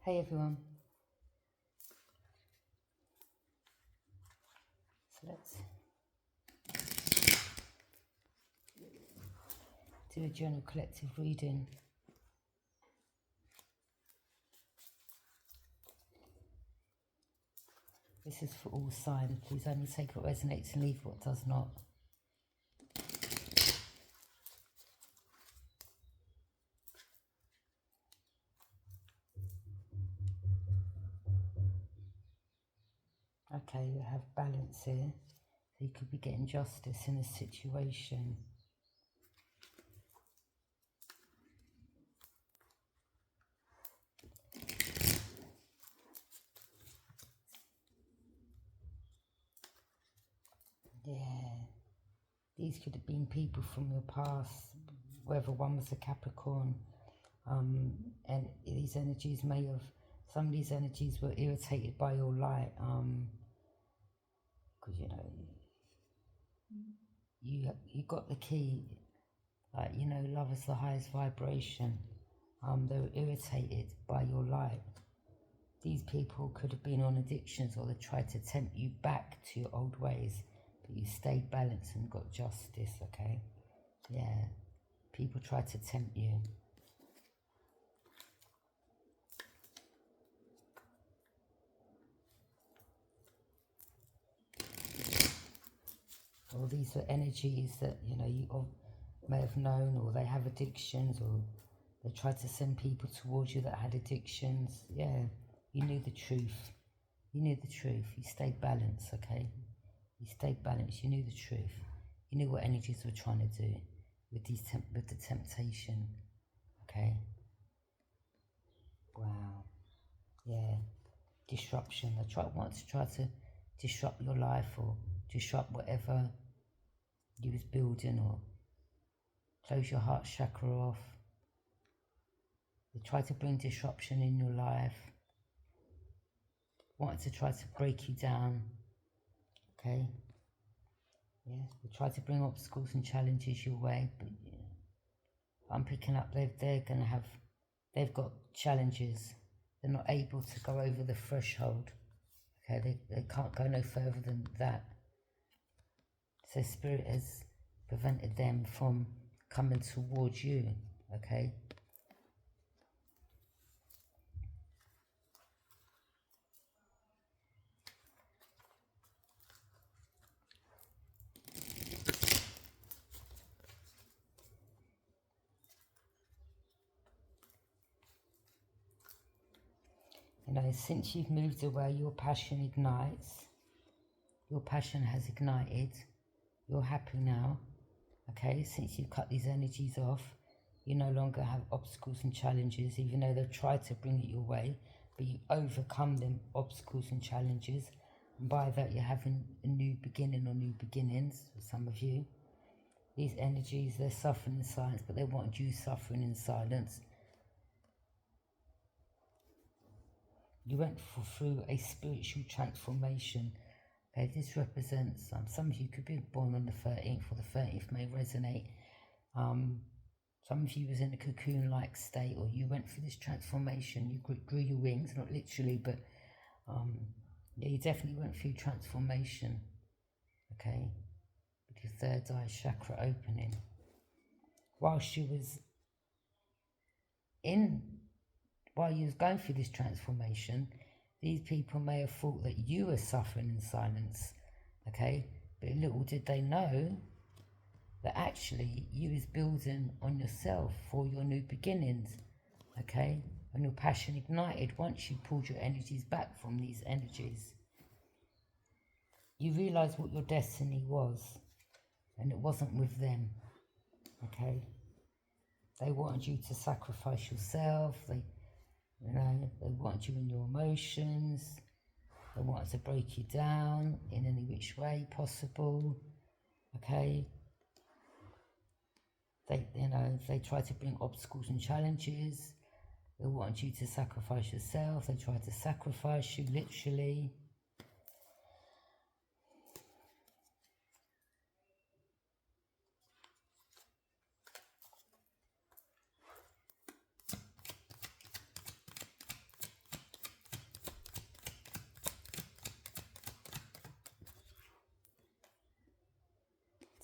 Hey everyone, so let's do a general collective reading. This is for all signs. Please only take what resonates and leave what does not. Okay, you have balance here. So you could be getting justice in a situation. Yeah, these could have been people from your past, whether one was a Capricorn, and these energies may have, some of these energies were irritated by your light, because you got the key, like love is the highest vibration. They were irritated by your light. These people could have been on addictions, or they tried to tempt you back to your old ways, but you stayed balanced and got justice. Okay, yeah, people tried to tempt you. Or these are energies that you may have known, or they have addictions, or they tried to send people towards you that had addictions. Yeah, you knew the truth. You knew the truth. You stayed balanced, okay? You stayed balanced. You knew the truth. You knew what energies were trying to do with with the temptation, okay? Wow. Yeah. Disruption. They want to try to disrupt your life, or disrupt whatever you was building, or close your heart chakra off. They try to bring disruption in your life. Wanted to try to break you down, okay? Yeah, they try to bring obstacles and challenges your way, but I'm picking up they've got challenges. They're not able to go over the threshold. Okay, they can't go no further than that. So Spirit has prevented them from coming towards you, okay? Since you've moved away, your passion ignites. Your passion has ignited. You're happy now, okay? Since you've cut these energies off, you no longer have obstacles and challenges, even though they've tried to bring it your way, but you overcome them obstacles and challenges. And by that, you're having a new beginning or new beginnings for some of you. These energies, they're suffering in silence, but they want you suffering in silence. You went through a spiritual transformation. Okay, this represents, some of you could be born on the 13th, or the 13th may resonate. Some of you was in a cocoon-like state, or you went through this transformation. You grew your wings, not literally, but yeah, you definitely went through transformation, okay, with your third eye chakra opening. Whilst you was going through this transformation, these people may have thought that you were suffering in silence, okay, but little did they know that actually you is building on yourself for your new beginnings, okay? And your passion ignited once you pulled your energies back from these energies. You realised what your destiny was, and it wasn't with them, okay? They wanted you to sacrifice yourself. They wanted you in your emotions. They wanted to break you down in any which way possible, okay? They try to bring obstacles and challenges. They want you to sacrifice yourself. They try to sacrifice you, literally.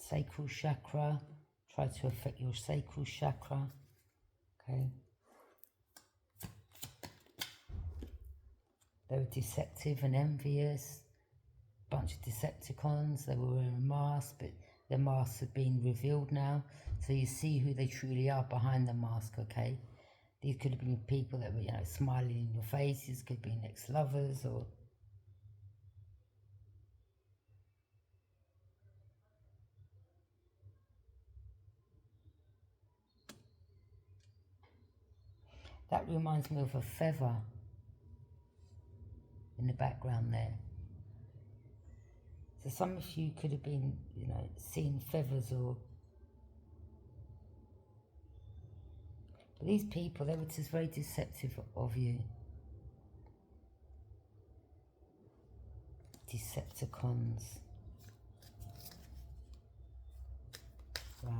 sacral chakra. Try to affect your sacral chakra. Okay. They were deceptive and envious. Bunch of Decepticons. They were wearing masks, but their masks have been revealed now. So you see who they truly are behind the mask, okay? These could have been people that were, you know, smiling in your faces. Could be ex-lovers or... That reminds me of a feather in the background there. So some of you could have been, you know, seeing feathers or... But these people, they were just very deceptive of you. Decepticons. Wow.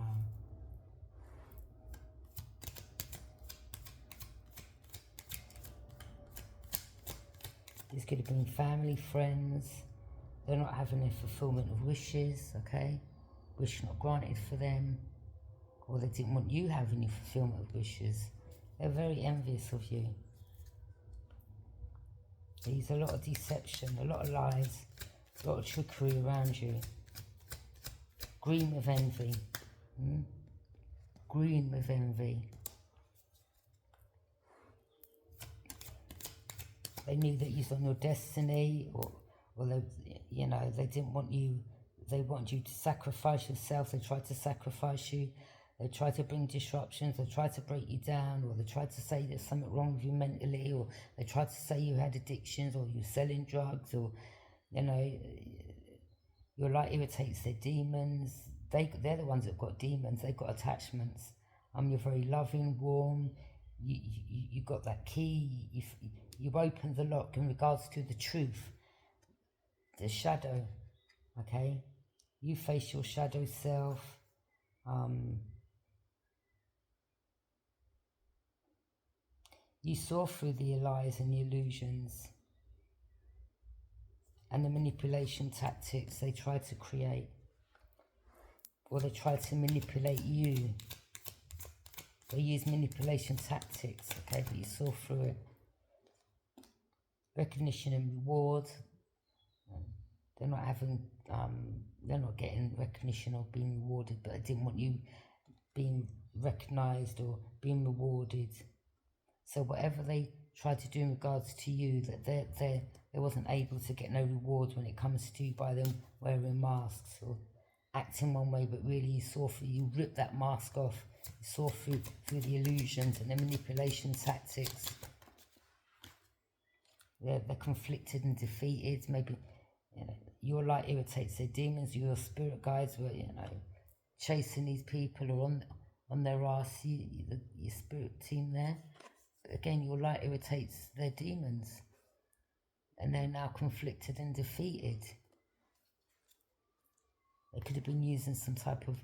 This could have been family, friends. They're not having a fulfillment of wishes, okay? Wish not granted for them. Or they didn't want you having your fulfillment of wishes. They're very envious of you. There's a lot of deception, a lot of lies, a lot of trickery around you. Green with envy. Green with envy. They knew that you was on your destiny, or they, you know, they didn't want you, they want you to sacrifice yourself. They tried to sacrifice you. They tried to bring disruptions. They tried to break you down, or they tried to say there's something wrong with you mentally, or they tried to say you had addictions, or you're selling drugs, or, you know, your light irritates their demons. They're the ones that got demons. They've got attachments. You're very loving, warm. You got that key. You've opened the lock in regards to the truth, the shadow. Okay, you face your shadow self. You saw through the lies and the illusions and the manipulation tactics they tried to create, or they tried to manipulate you. They use manipulation tactics, okay, but you saw through it. Recognition and reward. They're not having, they're not getting recognition or being rewarded, but they didn't want you being recognized or being rewarded. So whatever they tried to do in regards to you, that they wasn't able to get no rewards when it comes to you by them wearing masks or acting one way, but really you saw through, you ripped that mask off. You saw through the illusions and the manipulation tactics. They're conflicted and defeated. Maybe, you know, your light irritates their demons. Your spirit guides were, you know, chasing these people or on their ass. Your spirit team there. But again, your light irritates their demons, and they're now conflicted and defeated. They could have been using some type of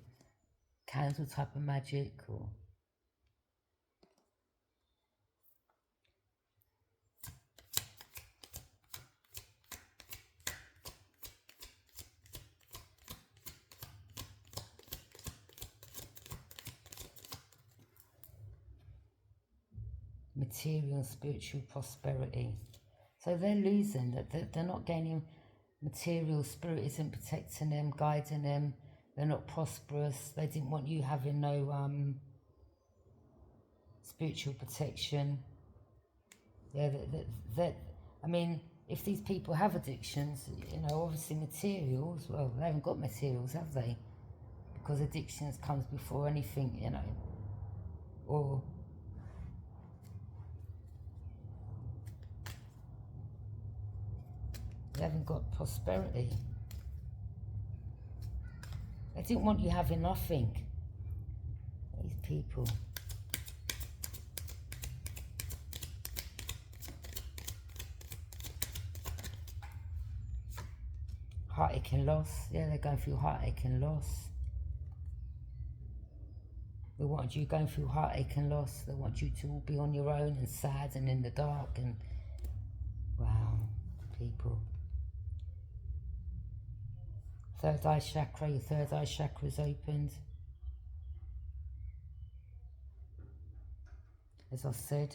candle type of magic, or material and spiritual prosperity. So they're losing, that they're not gaining material. Spirit isn't protecting them, guiding them. They're not prosperous. They didn't want you having no spiritual protection. Yeah, I mean, if these people have addictions, you know, obviously materials, well, they haven't got materials, have they? Because addictions comes before anything, you know, or they haven't got prosperity. They didn't want you having nothing. These people. Heartache and loss. Yeah, they're going through heartache and loss. They want you going through heartache and loss. They want you to all be on your own and sad and in the dark. And wow, people. Third eye chakra, your third eye chakra is opened. As I said.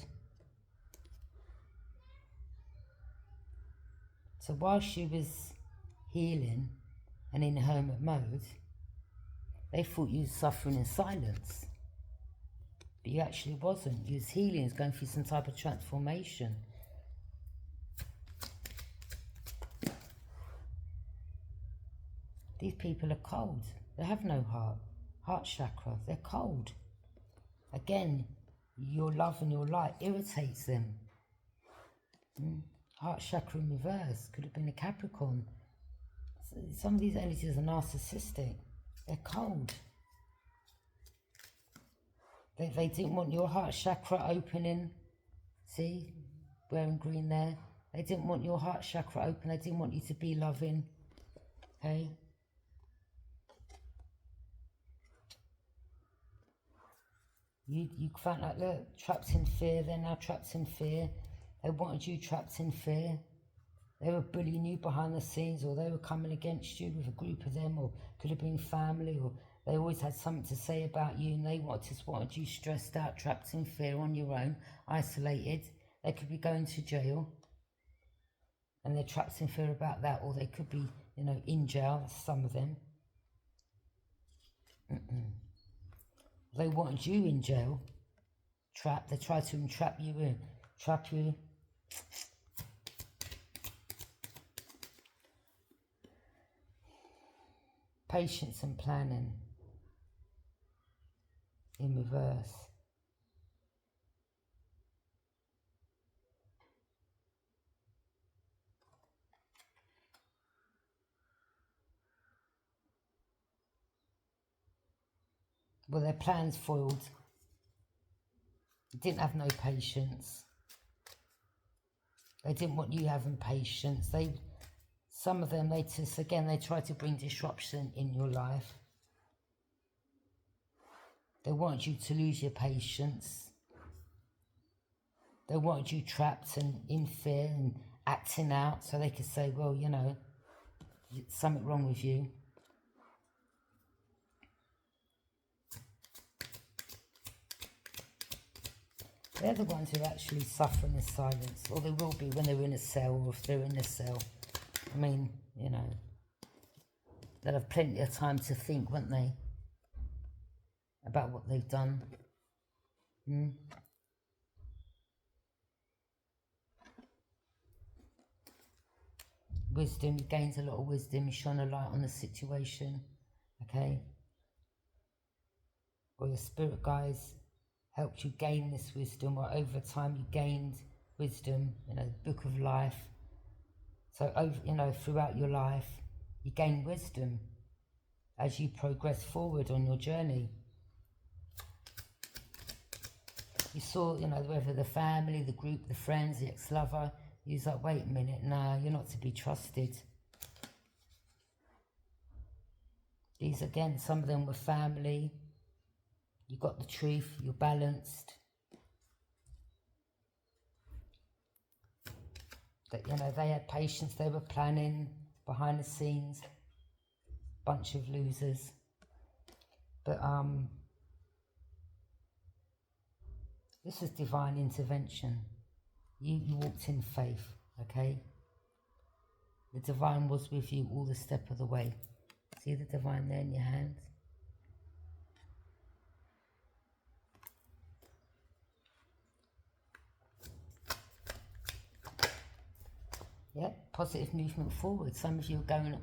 So while she was healing and in hermit mode, they thought you was suffering in silence. But you actually wasn't. You was healing, going through some type of transformation. These people are cold. They have no heart chakra. They're cold. Again, your love and your light irritates them. Heart chakra in reverse. Could have been a Capricorn. Some of these energies are narcissistic. They're cold. They didn't want your heart chakra opening. See? Wearing green there. They didn't want your heart chakra open. They didn't want you to be loving. Okay? You felt like, look, trapped in fear. They're now trapped in fear. They wanted you trapped in fear. They were bullying you behind the scenes, or they were coming against you with a group of them, or could have been family, or they always had something to say about you, and they just wanted you stressed out, trapped in fear on your own, isolated. They could be going to jail, and they're trapped in fear about that, or they could be, in jail, some of them. They wanted you in jail, trapped. They tried to entrap you, trap you. Patience and planning in reverse. Well, their plans foiled. They didn't have no patience. They didn't want you having patience. Some of them, they tried to bring disruption in your life. They wanted you to lose your patience. They wanted you trapped and in fear and acting out so they could say, well, something wrong with you. They're the ones who are actually suffering in silence, or they will be when they're in a cell, or if they're in a cell. I mean, they'll have plenty of time to think, won't they, about what they've done. Wisdom, you gained a lot of wisdom, you shone a light on the situation, okay? Or your spirit guides helped you gain this wisdom, or over time you gained wisdom, the book of life. So, throughout your life, you gain wisdom as you progress forward on your journey. You saw, whether the family, the group, the friends, the ex-lover, you was like, wait a minute, nah, you're not to be trusted. These, again, some of them were family. You got the truth, you're balanced. That, they had patience, they were planning behind the scenes. Bunch of losers. But, this is divine intervention. You walked in faith, okay? The divine was with you all the step of the way. See the divine there in your hand? Yeah, positive movement forward. Some of you are going,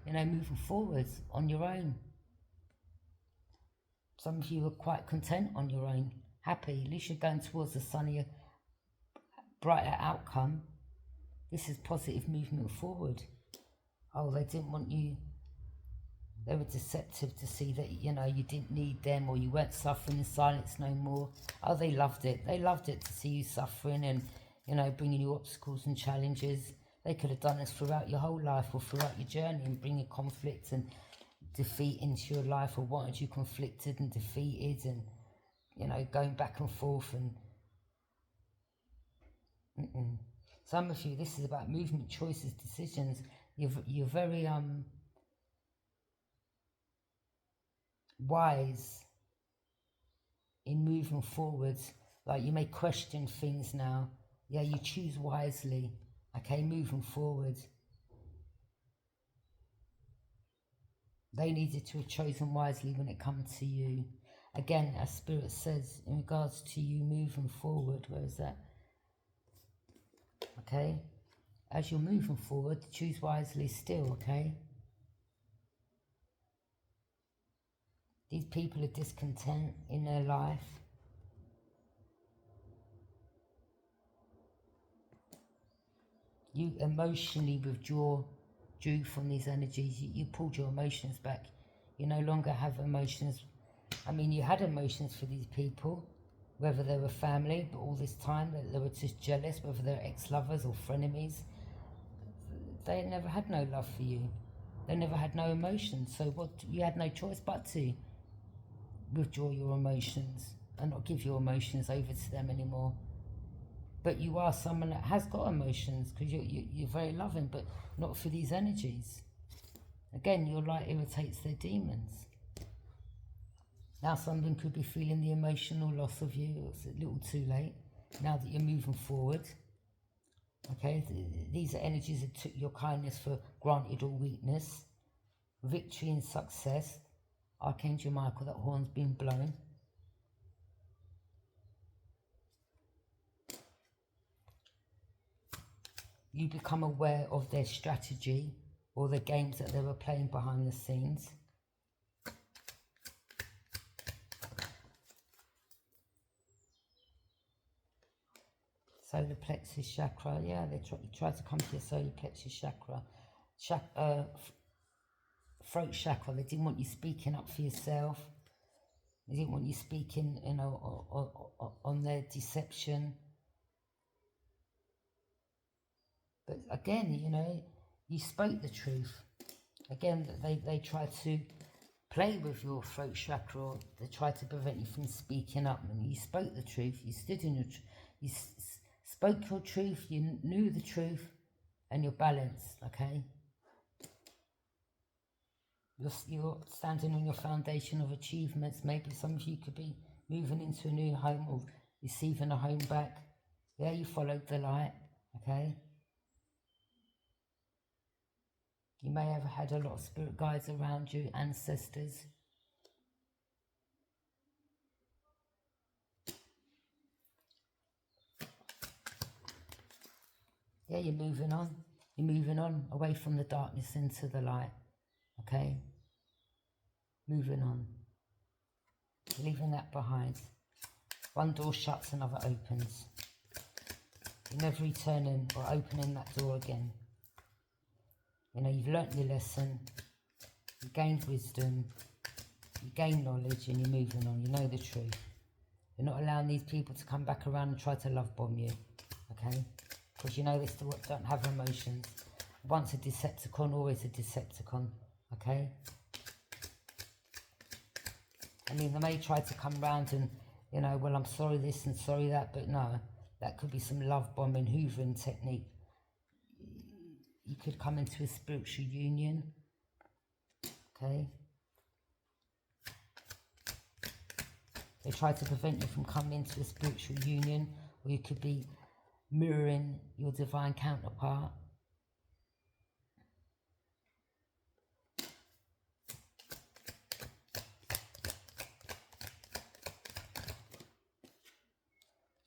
moving forwards on your own. Some of you are quite content on your own, happy. At least you're going towards a sunnier, brighter outcome. This is positive movement forward. Oh, they didn't want you. They were deceptive to see that, you didn't need them, or you weren't suffering in silence no more. Oh, they loved it. They loved it to see you suffering and, bringing you obstacles and challenges. They could have done this throughout your whole life, or throughout your journey, and bringing conflict and defeat into your life, or wanted you conflicted and defeated and, going back and forth. And some of you, this is about movement, choices, decisions. You're very, wise in moving forward. Like, you may question things now. Yeah, you choose wisely. Okay, moving forward. They needed to have chosen wisely when it comes to you. Again, as Spirit says, in regards to you moving forward, where is that? Okay, as you're moving forward, choose wisely still, okay? These people are discontent in their life. You emotionally drew from these energies. You pulled your emotions back. You no longer have emotions. I mean, you had emotions for these people, whether they were family, but all this time they were just jealous, whether they're ex-lovers or frenemies. They never had no love for you. They never had no emotions. So what? You had no choice but to withdraw your emotions and not give your emotions over to them anymore. But you are someone that has got emotions, because you're very loving, but not for these energies. Again, your light irritates their demons. Now something could be feeling the emotional loss of you. It's a little too late now that you're moving forward. Okay, these are energies that took your kindness for granted or weakness. Victory and success. Archangel Michael, that horn's been blown. You become aware of their strategy or the games that they were playing behind the scenes. Solar plexus chakra, yeah, they try to come to your solar plexus chakra. Throat chakra, they didn't want you speaking up for yourself. They didn't want you speaking, you know, on their deception. But again, you know, you spoke the truth. Again, they tried to play with your throat chakra. They tried to prevent you from speaking up. And you spoke the truth. You stood in your you spoke your truth. You knew the truth, and you're balanced. Okay. You're standing on your foundation of achievements. Maybe some of you could be moving into a new home or receiving a home back. Yeah, you followed the light. Okay. You may have had a lot of spirit guides around you, ancestors. Yeah, you're moving on. You're moving on away from the darkness into the light. Okay? Moving on. Leaving that behind. One door shuts, another opens. You're never returning or opening that door again. You know, you've learnt your lesson. You gained wisdom. You gained knowledge, and you're moving on. You know the truth. You're not allowing these people to come back around and try to love bomb you. Okay? Because you know they still don't have emotions. Once a Decepticon, always a Decepticon. Okay? I mean, they may try to come round and, you know, well, I'm sorry this and sorry that, but no, that could be some love bombing, hoovering technique. You could come into a spiritual union. Okay? They try to prevent you from coming into a spiritual union, or you could be mirroring your divine counterpart.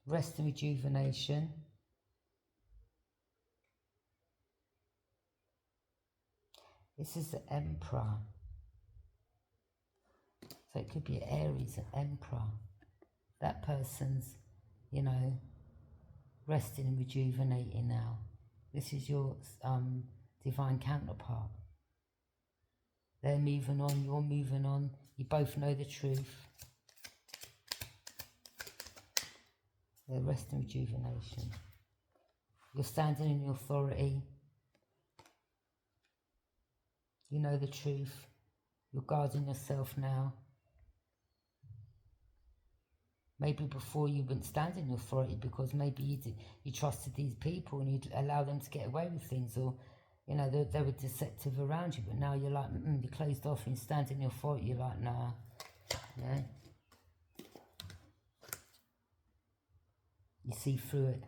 Rest and rejuvenation. This is the Emperor. So it could be Aries, an Emperor. That person's, you know, resting and rejuvenating now. This is your divine counterpart. They're moving on, you're moving on. You both know the truth. They're rest and rejuvenation. You're standing in your authority. You know the truth. You're guarding yourself now. Maybe before you wouldn't stand in your authority because maybe you trusted these people and you'd allow them to get away with things, or you know, they were deceptive around you, but now you're like, you're closed off and standing in your fault, you're like, nah, yeah. You see through it.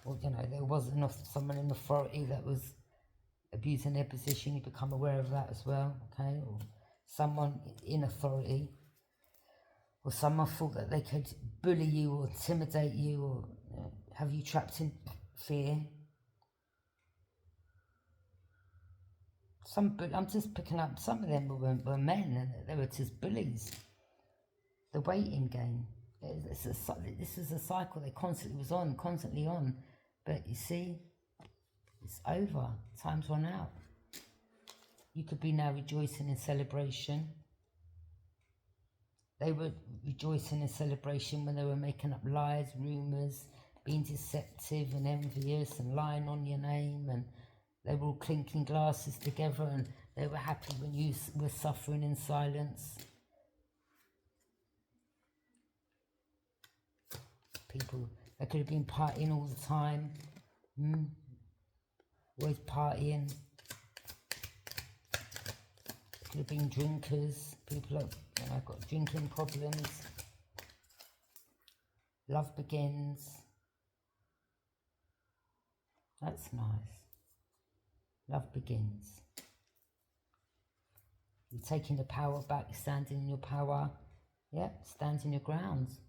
Or, you know, there was someone in authority that was abusing their position, you become aware of that as well, okay? Or someone in authority, or someone thought that they could bully you or intimidate you or have you trapped in fear. I'm just picking up, some of them were men and they were just bullies. The waiting game. This is a cycle they constantly on. But you see, it's over. Time's run out. You could be now rejoicing in celebration. They were rejoicing in celebration when they were making up lies, rumours, being deceptive and envious and lying on your name, and they were all clinking glasses together, and they were happy when you were suffering in silence. People, they could have been partying all the time, always partying. Could have been drinkers, people that, you know, got drinking problems. Love begins. That's nice. Love begins. You're taking the power back, standing in your power. Yep, stand in your grounds.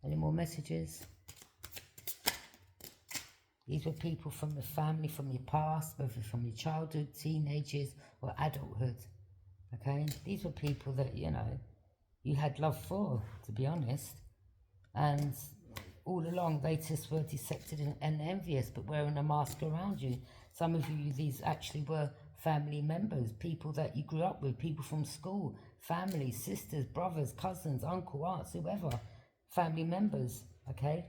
Any more messages? These were people from the family, from your past, whether from your childhood, teenagers, or adulthood. Okay? These were people that, you know, you had love for, to be honest. And all along, they just were deceptive and envious, but wearing a mask around you. Some of you, these actually were family members, people that you grew up with, people from school, family, sisters, brothers, cousins, uncle, aunts, whoever. Family members, okay?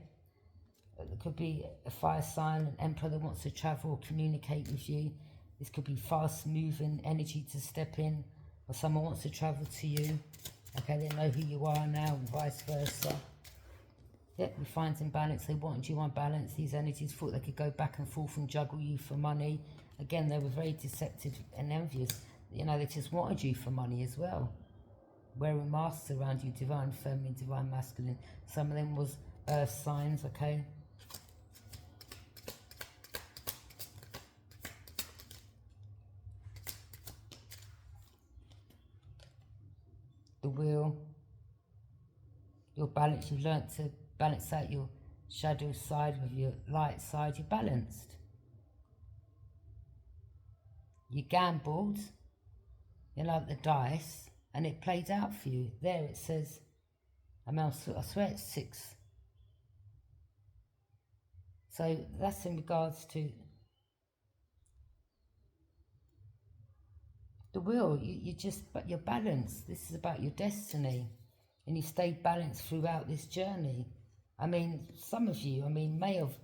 It could be a fire sign, an emperor that wants to travel or communicate with you. This could be fast moving energy to step in, or someone wants to travel to you. Okay, they know who you are now, and vice versa. Yep, we find imbalance. They wanted you unbalanced. These energies thought they could go back and forth and juggle you for money. Again, they were very deceptive and envious. You know, they just wanted you for money as well. Wearing masks around you, divine feminine, divine masculine. Some of them was earth signs, okay? The wheel. Your balance, you've learnt to balance out your shadow side with your light side. You're balanced. You gambled, you like the dice, and it played out for you. There it says, I swear it's 6. So that's in regards to the will. But you're balanced. This is about your destiny. And you stayed balanced throughout this journey. I mean, some of you, may have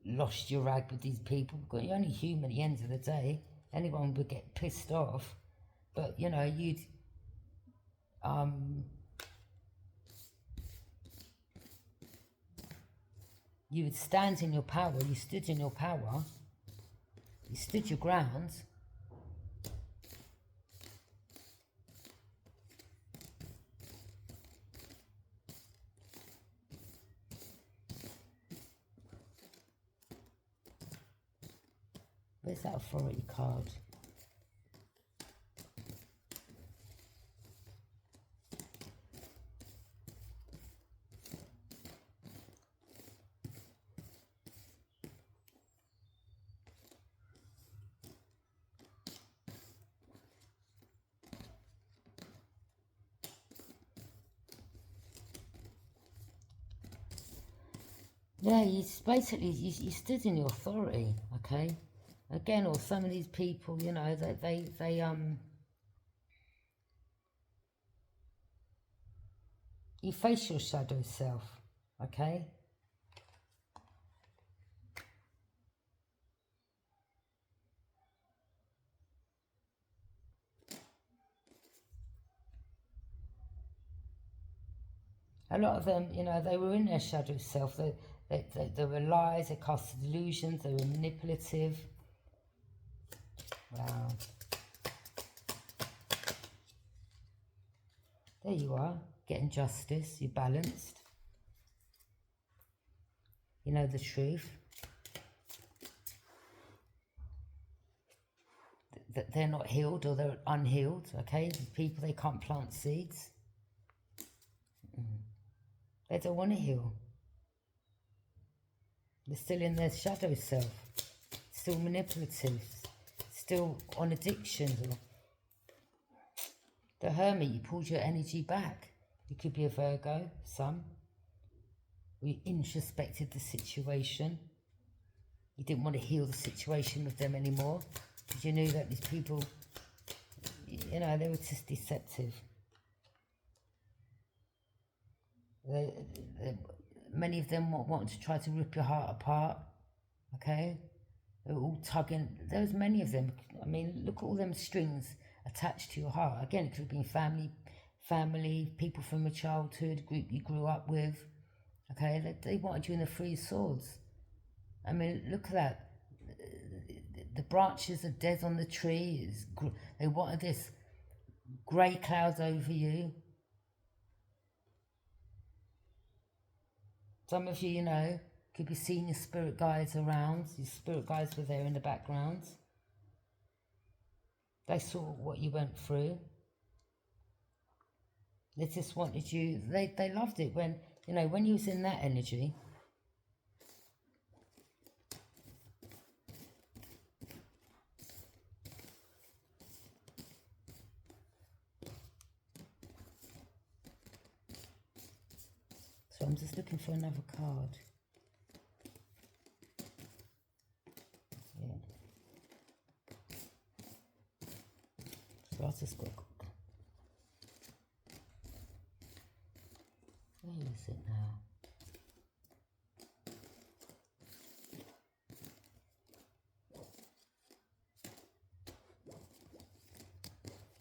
lost your rag with these people, because you're only human at the end of the day. Anyone would get pissed off. But, you know, you would stand in your power, you stood in your power, you stood your ground. Where's that authority card? Yeah, you stood in your authority, okay? Again, or some of these people, you know, you face your shadow self. okay? A lot of them, you know, they were in their shadow self. They were lies, they cast delusions, they were manipulative. Wow. There you are, getting justice, you're balanced. You know the truth. That they're not healed or they're unhealed, okay? These people, they can't plant seeds. They don't want to heal. They're still in their shadow self, still manipulative, still on addictions. The Hermit, you pulled your energy back. You could be a Virgo, some. You introspected the situation. You didn't want to heal the situation with them anymore because you knew that these people, you know, they were just deceptive. Many of them wanted to try to rip your heart apart, okay? They were all tugging. There was many of them. I mean, look at all them strings attached to your heart. Again, it could have been family, people from your childhood, group you grew up with, okay? They wanted you in the Three Swords. I mean, look at that. The branches are dead on the tree. They wanted this grey clouds over you. Some of you, you know, could be seeing your spirit guides around. Your spirit guides were there in the background. They saw what you went through. They just wanted you, they loved it when, you know, when you was in that energy. So I'm just looking for another card. Yeah. So I just got. Where is it now?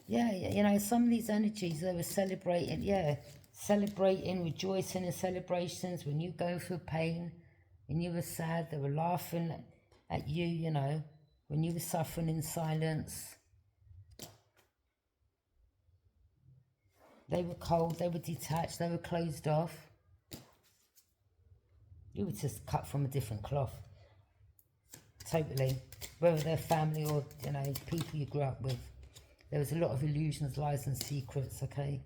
Yeah, you know, some of these energies, they were celebrating, yeah, celebrating, rejoicing in celebrations. When you go through pain, when you were sad, they were laughing at you, you know, when you were suffering in silence. They were cold, they were detached, they were closed off. You were just cut from a different cloth. Totally. Whether they're family or, you know, people you grew up with. There was a lot of illusions, lies and secrets, okay?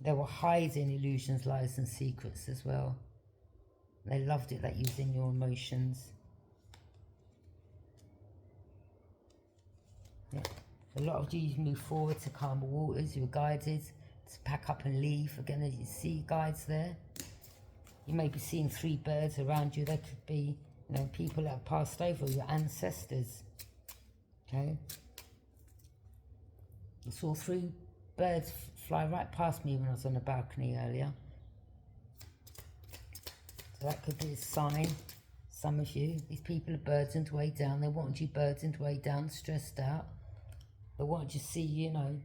They were hiding illusions, lies and secrets as well. They loved it that you was in your emotions. Yeah. A lot of you move forward to calmer waters. You were guided to pack up and leave. Again, as you see guides there. You may be seeing 3 birds around you. They could be, you know, people that have passed over, your ancestors. Okay? I saw 3 birds fly right past me when I was on the balcony earlier. So that could be a sign. Some of you, these people are burdened way down. They want you burdened way down, stressed out. They want you to see, you know,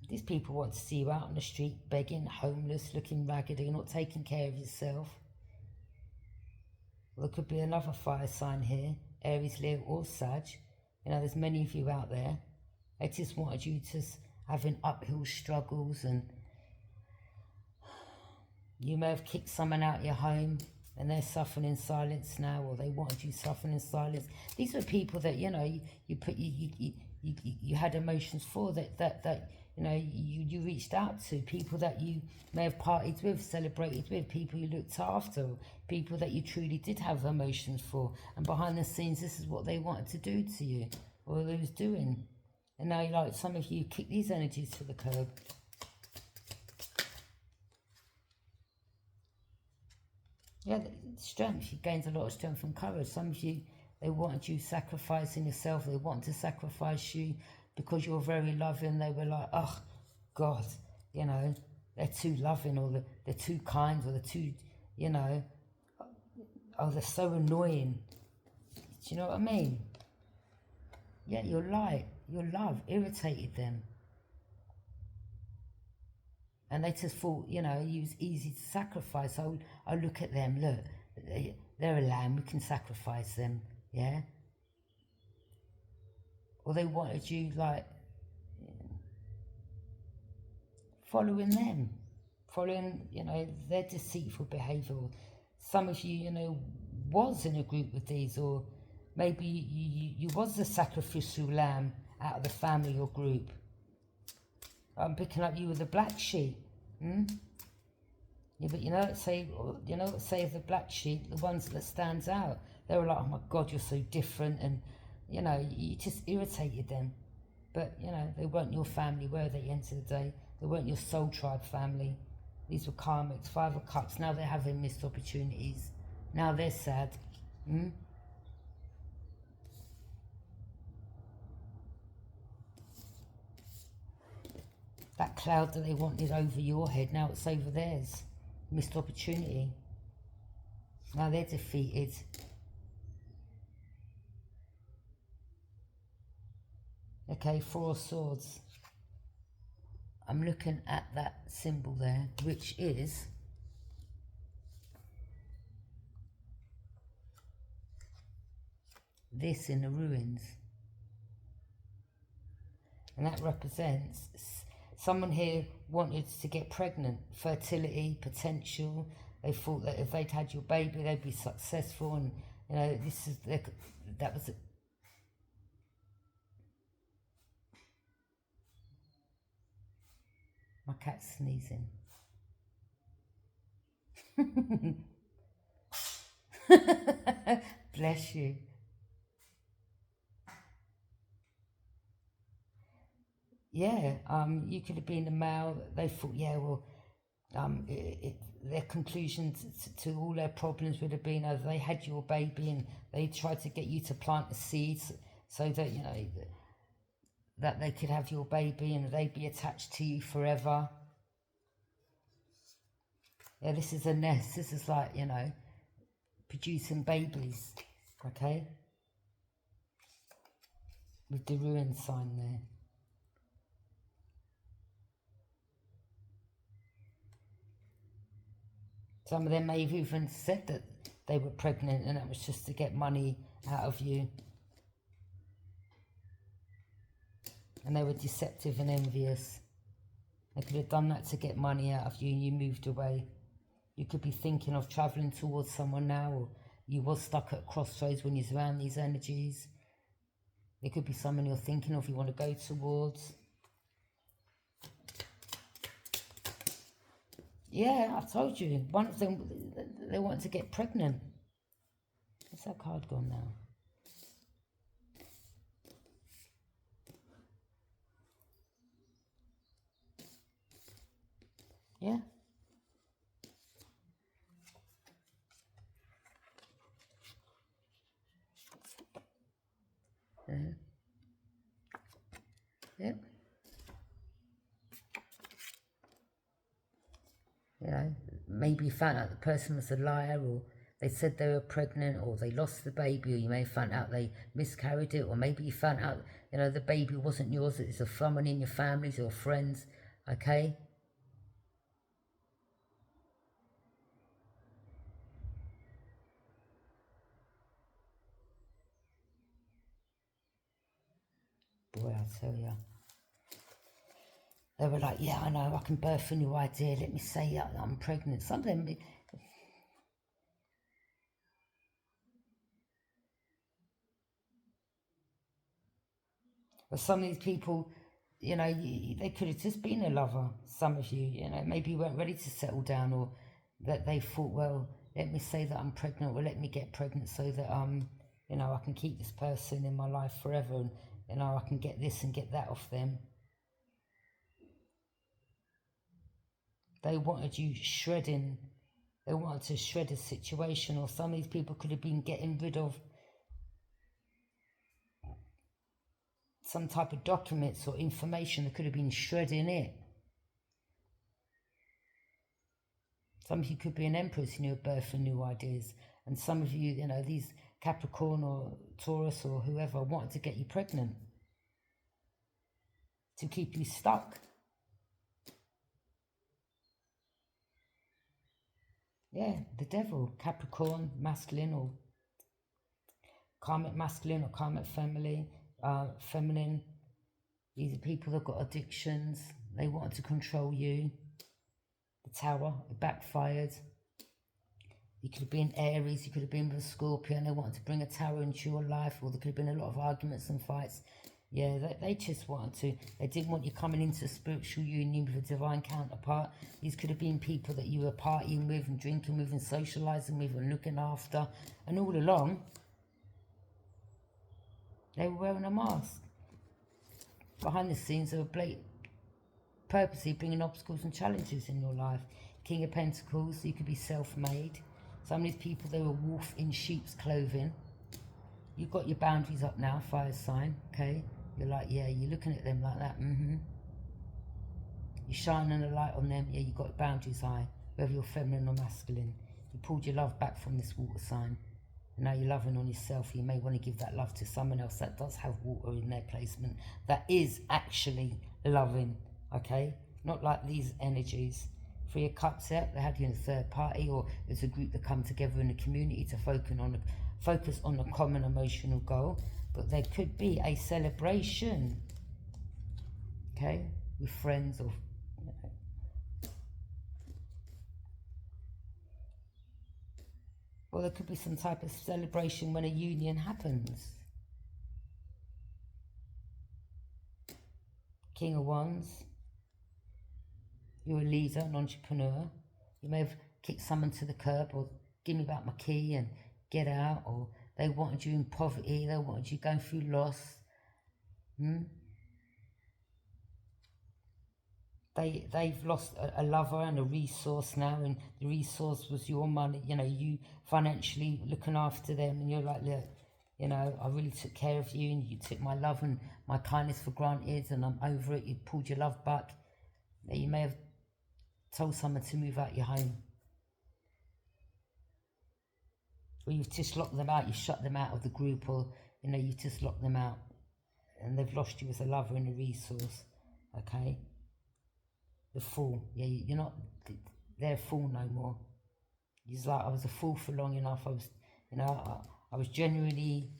these people want to see you out on the street, begging, homeless, looking raggedy, not taking care of yourself. Well, there could be another fire sign here, Aries, Leo or Sag. You know, there's many of you out there. They just wanted you to having uphill struggles, and you may have kicked someone out of your home and they're suffering in silence now, or they wanted you suffering in silence. These are people that, you know, you had emotions for, that you know, you reached out to, people that you may have partied with, celebrated with, people you looked after, people that you truly did have emotions for, and behind the scenes this is what they wanted to do to you, or they was doing. And now, like, some of you kick these energies to the curb. Yeah, strength. You gained a lot of strength and courage. Some of you, they wanted you sacrificing yourself. They wanted to sacrifice you because you're very loving, they were like, oh, God, you know, they're too loving, or they're too kind, or they're too, you know, oh, they're so annoying. Do you know what I mean? Yeah, your light, your love irritated them. And they just thought, you know, you was easy to sacrifice. I look at them, look, they're a lamb, we can sacrifice them, yeah? Or they wanted you, like, following them, following, you know, their deceitful behaviour. Some of you, you know, was in a group with these, or maybe you was the sacrificial lamb out of the family or group. I'm picking up you with the black sheep. Yeah, but you know what say of the black sheep, the ones that stands out. They were like, oh my God, you're so different, and you know, you just irritated them. But you know, they weren't your family, were they? At the end of the day, they weren't your soul tribe family. These were karmics, 5 of Cups. Now they're having missed opportunities. Now they're sad. That cloud that they wanted over your head, now it's over theirs. Missed opportunity. Now they're defeated. Okay, 4 of Swords. I'm looking at that symbol there, which is this in the ruins. And that represents someone here wanted to get pregnant, fertility, potential. They thought that if they'd had your baby, they'd be successful, and you know, that was it. My cat's sneezing. Bless you. Yeah, you could have been a male. They thought, yeah, well, their conclusion to all their problems would have been, oh, they had your baby and they tried to get you to plant the seeds so that, you know, that they could have your baby and they'd be attached to you forever. Yeah, this is a nest. This is like, you know, producing babies, okay? With the ruin sign there. Some of them may have even said that they were pregnant and that was just to get money out of you. And they were deceptive and envious. They could have done that to get money out of you and you moved away. You could be thinking of travelling towards someone now, or you was stuck at a crossroads when you're around these energies. There could be someone you're thinking of you want to go towards. Yeah, I told you. One of them, they wanted to get pregnant. Where's that card gone now? Yeah. Yep. You know, maybe you found out the person was a liar, or they said they were pregnant, or they lost the baby, or you may have found out they miscarried it, or maybe you found out, you know, the baby wasn't yours, it's of someone in your families or friends, okay? Boy, I tell you. They were like, yeah, I know, I can birth a new idea, let me say I'm pregnant. Some of them, or some of these people, you know, they could have just been a lover, some of you, you know, maybe you weren't ready to settle down, or that they thought, well, let me say that I'm pregnant, or let me get pregnant so that, you know, I can keep this person in my life forever, and, you know, I can get this and get that off them. They wanted you shredding, they wanted to shred a situation, or some of these people could have been getting rid of some type of documents or information that could have been shredding it. Some of you could be an empress in your birth and new ideas. And some of you, you know, these Capricorn or Taurus or whoever wanted to get you pregnant, to keep you stuck. Yeah, the devil, Capricorn, masculine or karmic masculine or karmic feminine. These are people that got addictions. They wanted to control you. The Tower, it backfired. You could have been Aries, you could have been with a Scorpio, and they wanted to bring a Tower into your life, or there could have been a lot of arguments and fights. Yeah, they just wanted to. They didn't want you coming into a spiritual union with a divine counterpart. These could have been people that you were partying with and drinking with and socialising with and looking after. And all along, they were wearing a mask. Behind the scenes, they were purposely bringing obstacles and challenges in your life. King of Pentacles, you could be self-made. Some of these people, they were wolf in sheep's clothing. You've got your boundaries up now, fire sign, okay? You're like, yeah, you're looking at them like that, You're shining a light on them, yeah, you've got boundaries high, whether you're feminine or masculine. You pulled your love back from this water sign, and now you're loving on yourself. You may want to give that love to someone else that does have water in their placement, that is actually loving, okay? Not like these energies. For your cups out, they had you in a third party, or it's a group that come together in the community to focus on a common emotional goal. But there could be a celebration, okay, with friends or, you know. Or there could be some type of celebration when a union happens. King of Wands. You're a leader, an entrepreneur. You may have kicked someone to the curb or give me back my key and get out, or they wanted you in poverty, they wanted you going through loss. They've lost a lover and a resource now, and the resource was your money, you know, you financially looking after them, and you're like, look, you know, I really took care of you, and you took my love and my kindness for granted, and I'm over it. You pulled your love back. You may have told someone to move out your home, or you've just locked them out, you shut them out of the group, or, you know, you just locked them out, and they've lost you as a lover and a resource, okay? The Fool, yeah, you're not, they're a fool no more. He's like, I was a fool for long enough. I was, you know, I was generally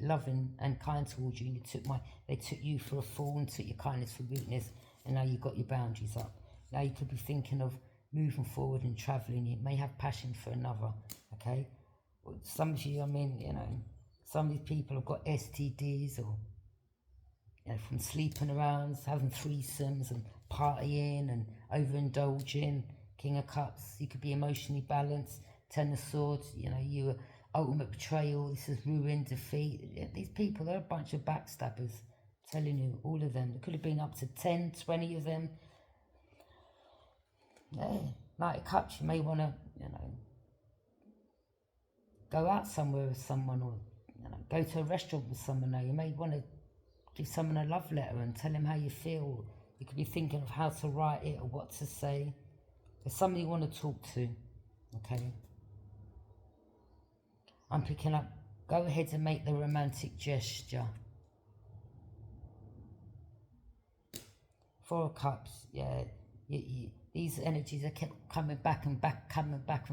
loving and kind towards you, and they took you for a fool and took your kindness for weakness, and now you've got your boundaries up. Now you could be thinking of moving forward and travelling. You may have passion for another, okay? Some of you, I mean, you know, some of these people have got STDs, or, you know, from sleeping around, having threesomes and partying and overindulging. King of Cups, you could be emotionally balanced. Ten of Swords, you know, you were ultimate betrayal. This is ruin, defeat. These people, they're a bunch of backstabbers. I'm telling you, all of them. There could have been up to 10, 20 of them. Yeah, Knight of Cups, you may want to, you know, go out somewhere with someone, or, you know, go to a restaurant with someone. Now, you may want to give someone a love letter and tell them how you feel. You could be thinking of how to write it or what to say. There's somebody you want to talk to, okay? I'm picking up, go ahead and make the romantic gesture. Four of Cups, yeah. These energies are kept coming back and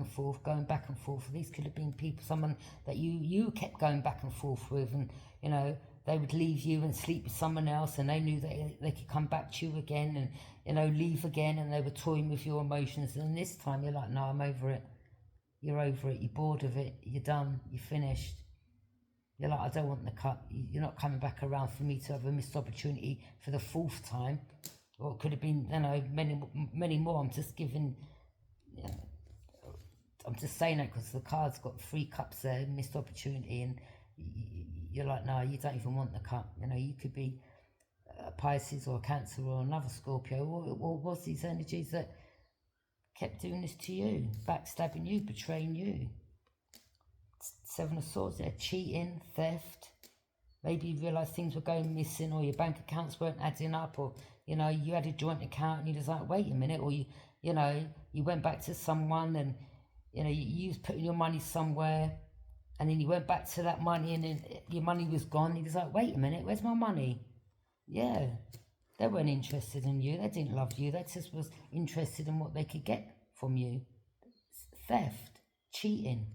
forth, going back and forth. These could have been people, someone that you kept going back and forth with, and, you know, they would leave you and sleep with someone else, and they knew that they could come back to you again and, you know, leave again, and they were toying with your emotions. And this time you're like, no, I'm over it. You're over it. You're bored of it. You're done. You're finished. You're like, I don't want the cup. You're not coming back around for me to have a missed opportunity for the fourth time. Or it could have been, you know, many more. I'm just giving, you know, I'm just saying that because the card's got 3 cups there, missed opportunity, and you're like, no, you don't even want the cup. You know, you could be a Pisces or a Cancer or another Scorpio, or was these energies that kept doing this to you, backstabbing you, betraying you. 7 of Swords there, cheating, theft, Maybe you realised things were going missing, or your bank accounts weren't adding up, or, you know, you had a joint account and you was like, wait a minute, or you know, you went back to someone and, you know, you was putting your money somewhere, and then you went back to that money and then your money was gone. You was like, wait a minute, where's my money? Yeah, they weren't interested in you. They didn't love you. They just was interested in what they could get from you. Theft, cheating,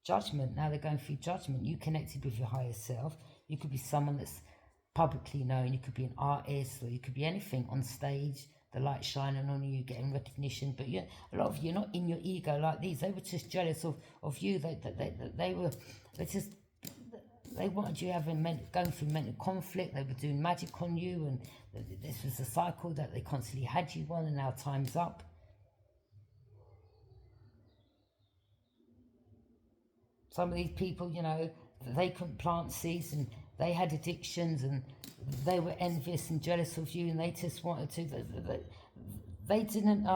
judgment. Now they're going through judgment. You connected with your higher self. You could be someone that's publicly known. You could be an artist, or you could be anything on stage. The light shining on you, getting recognition. But a lot of you are not in your ego like these. They were just jealous of you. They wanted you going through mental conflict. They were doing magic on you, and this was a cycle that they constantly had you on, and now time's up. Some of these people, you know, they couldn't plant seeds, and they had addictions, and they were envious and jealous of you, and they just wanted to. They didn't.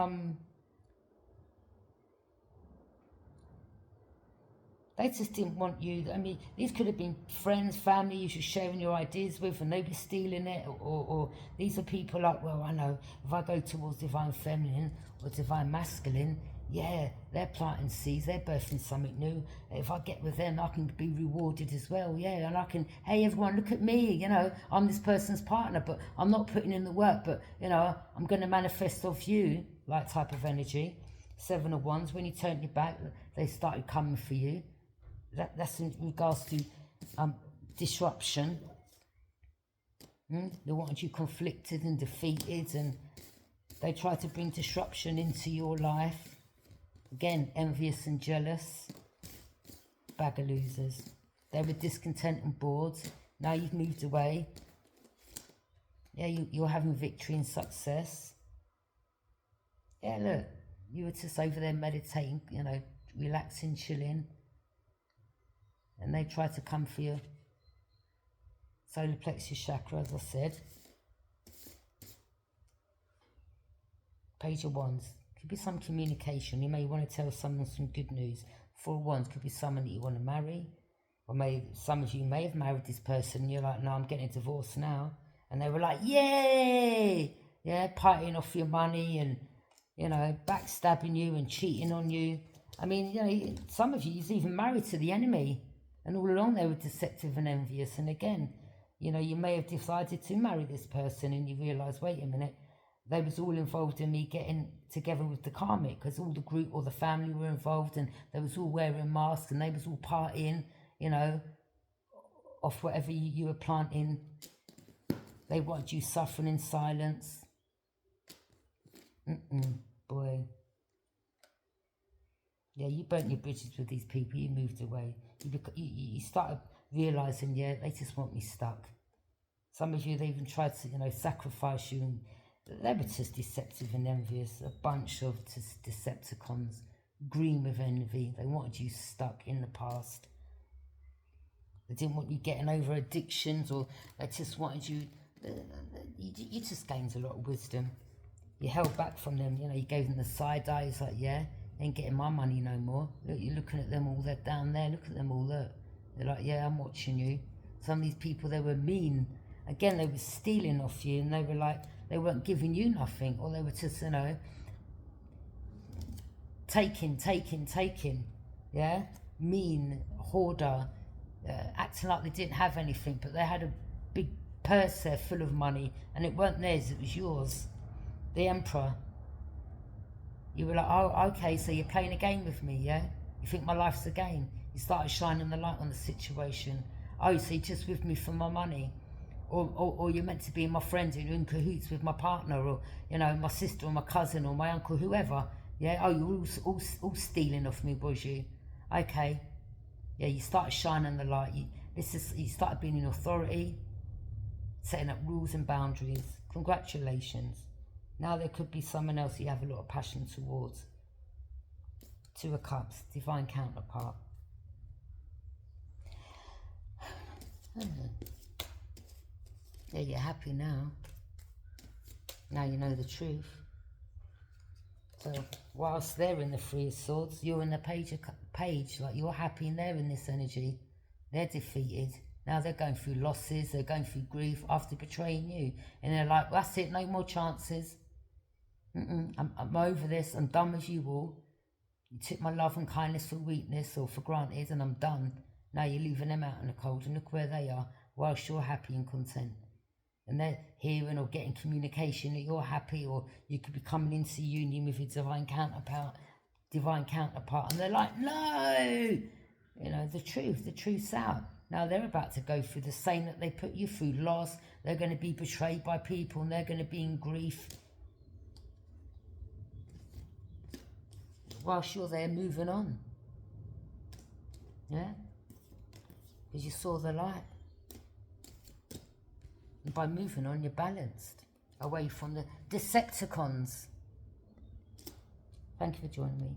They just didn't want you. I mean, these could have been friends, family you were sharing your ideas with, and they were stealing it. Or these are people like, well, I know if I go towards divine feminine or divine masculine, yeah, they're planting seeds, they're birthing something new. If I get with them, I can be rewarded as well. Yeah, and I can, hey, everyone, look at me. You know, I'm this person's partner, but I'm not putting in the work. But, you know, I'm going to manifest off you, like type of energy. 7 of Wands, when you turned your back, they started coming for you. That's in regards to disruption. They wanted you conflicted and defeated, and they tried to bring disruption into your life. Again, envious and jealous. Bag of losers. They were discontent and bored. Now you've moved away. Yeah, you're having victory and success. Yeah, look, you were just over there meditating, you know, relaxing, chilling. And they try to come for your solar plexus chakra, as I said. Page of Wands. Could be some communication. You may want to tell someone some good news. 4 of Wands could be someone that you want to marry. Or some of you may have married this person and you're like, no, I'm getting a divorce now. And they were like, yay! Yeah, partying off your money and, you know, backstabbing you and cheating on you. I mean, you know, some of you is even married to the enemy. And all along they were deceptive and envious. And again, you know, you may have decided to marry this person and you realise, wait a minute, they was all involved in me getting together with the karmic, because all the group or the family were involved, and they was all wearing masks and they was all partying, you know, off whatever you were planting. They wanted you suffering in silence. Boy. Yeah, you burnt your bridges with these people. You moved away. You started realising, yeah, they just want me stuck. Some of you, they even tried to, you know, sacrifice you. And they were just deceptive and envious. A bunch of just Decepticons, green with envy. They wanted you stuck in the past. They didn't want you getting over addictions, or they just wanted you... You just gained a lot of wisdom. You held back from them, you know, you gave them the side eye. It's like, yeah, ain't getting my money no more. Look, you're looking at them all, they're down there, look at them all, look. They're like, yeah, I'm watching you. Some of these people, they were mean. Again, they were stealing off you, and they were like, they weren't giving you nothing, or they were just, you know, taking, yeah? Mean, hoarder, acting like they didn't have anything, but they had a big purse there full of money, and it weren't theirs, it was yours. The Emperor. You were like, oh, okay, so you're playing a game with me, yeah? You think my life's a game? You started shining the light on the situation. Oh, so you're just with me for my money? Or you're meant to be my friend and you're in cahoots with my partner, or, you know, my sister or my cousin or my uncle, whoever. Yeah, oh, you're all stealing off me, was you? Okay. Yeah, you started shining the light. You started being in authority, setting up rules and boundaries. Congratulations. Now there could be someone else you have a lot of passion towards. 2 of Cups, divine counterpart. Yeah, you're happy now. Now you know the truth. So whilst they're in the 3 of Swords, you're in the page, like you're happy and they're in this energy. They're defeated. Now they're going through losses, they're going through grief after betraying you. And they're like, that's it, no more chances. I'm over this, I'm done with you all. You took my love and kindness for weakness or for granted, and I'm done. Now you're leaving them out in the cold, and look where they are, whilst you're happy and content. And they're hearing or getting communication that you're happy, or you could be coming into union with your divine counterpart, and they're like, no! You know, the truth's out. Now they're about to go through the same that they put you through, loss. They're going to be betrayed by people, and they're going to be in grief, whilst you're there moving on. Yeah? Because you saw the light. And by moving on, you're balanced. Away from the Decepticons. Thank you for joining me.